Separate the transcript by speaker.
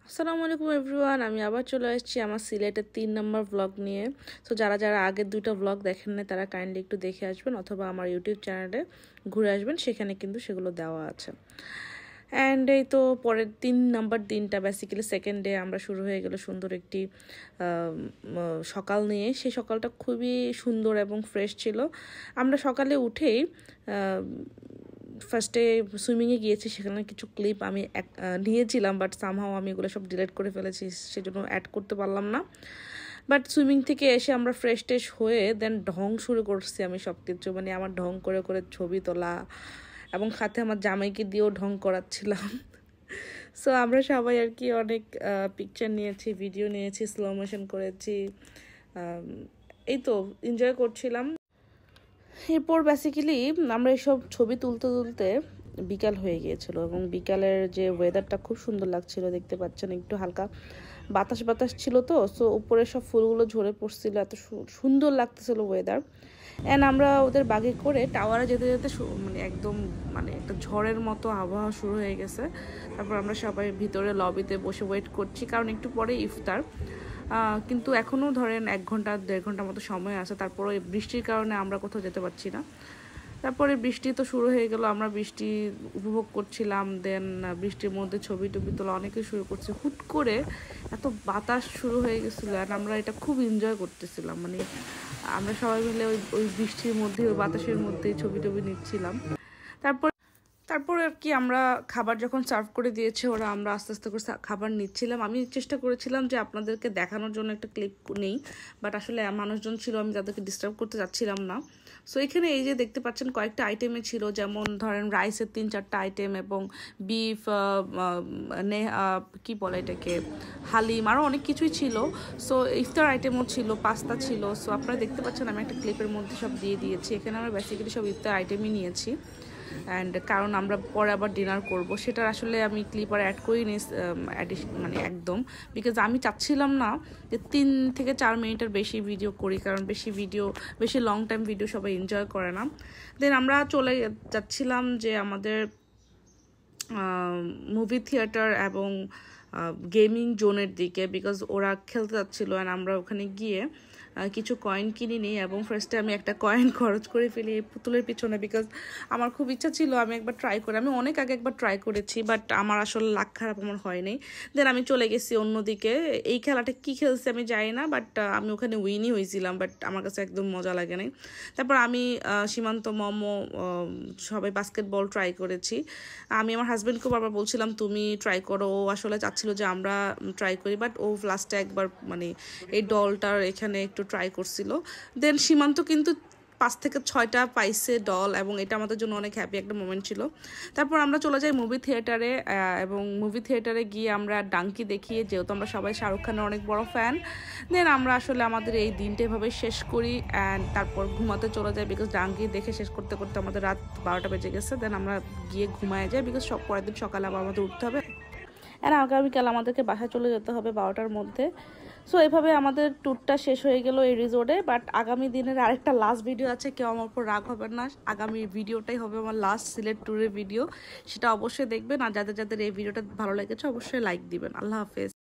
Speaker 1: আসসালামু আলাইকুম এভরিওয়ান, আমি আবার চলে আসছি আমার সিলেটের 3 নম্বর ব্লগ নিয়ে। সো যারা যারা আগের 2টা ব্লগ দেখেন না তারা কাইন্ডলি একটু দেখে আসবেন, অথবা আমার ইউটিউব চ্যানেলে ঘুরে আসবেন, সেখানে কিন্তু সেগুলো দেওয়া আছে। অ্যান্ড এই তো পরের 3 নম্বর দিনটা বেসিক্যালি সেকেন্ড ডে আমরা শুরু হয়ে গেল সুন্দর একটি সকাল নিয়ে। সেই সকালটা খুবই সুন্দর এবং ফ্রেশ ছিল। আমরা সকালে উঠেই ফার্স্টে সুইমিংয়ে গিয়েছি, সেখানে কিছু ক্লিপ আমি নিয়েছিলাম, বাট সামহাও আমি এগুলো সব ডিলিট করে ফেলেছি, সেজন্য অ্যাড করতে পারলাম না। বাট সুইমিং থেকে এসে আমরা ফ্রেশ ট্রেশ হয়ে দেন ঢং শুরু করছি আমি সব কিছু, মানে আমার ঢং করে করে ছবি তোলা এবং সাথে আমার জামাইকে দিয়েও ঢং করাচ্ছিলাম। সো আমরা সবাই আর কি অনেক পিকচার নিয়েছি, ভিডিও নিয়েছি, স্লো মোশন করেছি, এই তো এনজয় করছিলাম। এরপর বেসিক্যালি আমরা এসব ছবি তুলতে তুলতে বিকাল হয়ে গিয়েছিল, এবং বিকালের যে ওয়েদারটা খুব সুন্দর লাগছিল, দেখতে পাচ্ছেন একটু হালকা বাতাস বাতাস ছিল, তো সো উপরে সব ফুলগুলো ঝরে পড়ছিল, এত সুন্দর লাগতেছিল ওয়েদার। অ্যান্ড আমরা ওদের বাগে করে টাওয়ারে যেতে যেতে মানে একদম মানে একটা ঝড়ের মতো আবহাওয়া শুরু হয়ে গেছে। তারপর আমরা সবাই ভিতরে লবিতে বসে ওয়েট করছি, কারণ একটু পরে ইফতার। কিন্তু এখনও ধরেন 1 ঘন্টা 1.5 ঘন্টার মতো সময় আছে, তারপরে বৃষ্টির কারণে আমরা কোথাও যেতে পারছি না। তারপরে বৃষ্টি তো শুরু হয়ে গেল, আমরা বৃষ্টি উপভোগ করছিলাম। দেন বৃষ্টির মধ্যে ছবি টবি তোলা অনেকে শুরু করছে। হুট করে এত বাতাস শুরু হয়ে গেছিলো, আর আমরা এটা খুব এনজয় করতেছিলাম, মানে আমরা সবাই মিলে ওই বৃষ্টির মধ্যে, ওই বাতাসের মধ্যে ছবি টবি নিচ্ছিলাম। তারপর আর কি আমরা খাবার যখন সার্ভ করে দিয়েছে ওরা, আমরা আস্তে আস্তে করে খাবার নিচ্ছিলাম। আমি চেষ্টা করেছিলাম যে আপনাদেরকে দেখানোর জন্য একটা ক্লিপ নেই, বাট আসলে মানুষজন ছিল, আমি তাদেরকে ডিস্টার্ব করতে যাচ্ছিলাম না। সো এখানে এই যে দেখতে পাচ্ছেন কয়েকটা আইটেমে ছিল, যেমন ধরেন রাইসের 3-4টা আইটেম, এবং বিফ কি বলে এটাকে, হালিম, আরও অনেক কিছুই ছিল। সো ইফতার আইটেমও ছিল, পাস্তা ছিল। সো আপনারা দেখতে পাচ্ছেন আমি একটা ক্লিপের মধ্যে সব দিয়ে দিয়েছি। এখানে আমরা বেসিক্যালি সব ইফতার আইটেমই নিয়েছি, অ্যান্ড কারণ আমরা পরে আবার ডিনার করব, সেটার আসলে আমি ক্লিপ আর অ্যাড করিনি মানে একদম, বিকজ আমি চাচ্ছিলাম না যে 3 থেকে 4 মিনিটের বেশি ভিডিও করি, কারণ বেশি লং টাইম ভিডিও সবাই এনজয় করে না। দেন আমরা চলে যাচ্ছিলাম যে আমাদের মুভি থিয়েটার এবং গেমিং জোনের দিকে, বিকজ ওরা খেলতে যাচ্ছিলো, অ্যান্ড আমরা ওখানে গিয়ে কিছু কয়েন কিনে নিই। এবং ফার্স্টে আমি একটা কয়েন খরচ করে ফেলি এই পুতুলের পিছনে, বিকজ আমার খুব ইচ্ছা ছিল আমি একবার ট্রাই করি। আমি অনেক আগে একবার ট্রাই করেছি, বাট আমার আসলে লাক খারাপ, আমার হয়নি। দেন আমি চলে গেছি অন্যদিকে। এই খেলাটা কি খেলছি আমি জানি না, বাট আমি ওখানে উইনই হয়েছিলাম, বাট আমার কাছে একদম মজা লাগে নাই। তারপর আমি সীমান্ত, মোমো, সবাই বাস্কেটবল ট্রাই করেছি। আমি আমার হাজব্যান্ডকেও বারবার বলছিলাম তুমি ট্রাই করো, ও আসলে চাচ্ছিল যে আমরা ট্রাই করি, বাট ও লাস্টে একবার মানে এই ডলটার এখানে একটু ট্রাই করছিল। দেন সীমান্ত কিন্তু 5 থেকে 6টা পাইছে ডল, এবং এটা আমাদের জন্য অনেক হ্যাপি একটা মোমেন্ট ছিল। তারপর আমরা চলে যাই মুভি থিয়েটারে, এবং মুভি থিয়েটারে গিয়ে আমরা ডাঙ্কি দেখিয়ে, যেহেতু আমরা সবাই শাহরুখ খানের অনেক বড় ফ্যান, দেন আমরা আসলে আমাদের এই দিনটা এভাবে শেষ করি, অ্যান্ড তারপর ঘুমাতে চলে যাই, বিকজ ডাঙ্কি দেখে শেষ করতে করতে আমাদের রাত 12টা বেজে গেছে। দেন আমরা গিয়ে ঘুমায় যাই, বিকজ পরের দিন সকালে আবার আমাদের উঠতে হবে, আর আগামীকাল আমাদেরকে বাসায় চলে যেতে হবে 12টার মধ্যে। সো এভাবে আমাদের ট্যুরটা শেষ হয়ে গেল এই রিসোর্টে। বাট আগামী দিনের আরেকটা লাস্ট ভিডিও আছে, কেউ আমার উপর রাগ হবে না, আগামী ভিডিওটাই হবে আমার লাস্ট সিলেট ট্যুরের ভিডিও, সেটা অবশ্যই দেখবেন। আর যাদের যাদের এই ভিডিওটা ভালো লেগেছে অবশ্যই লাইক দিবেন। আল্লাহ হাফেজ।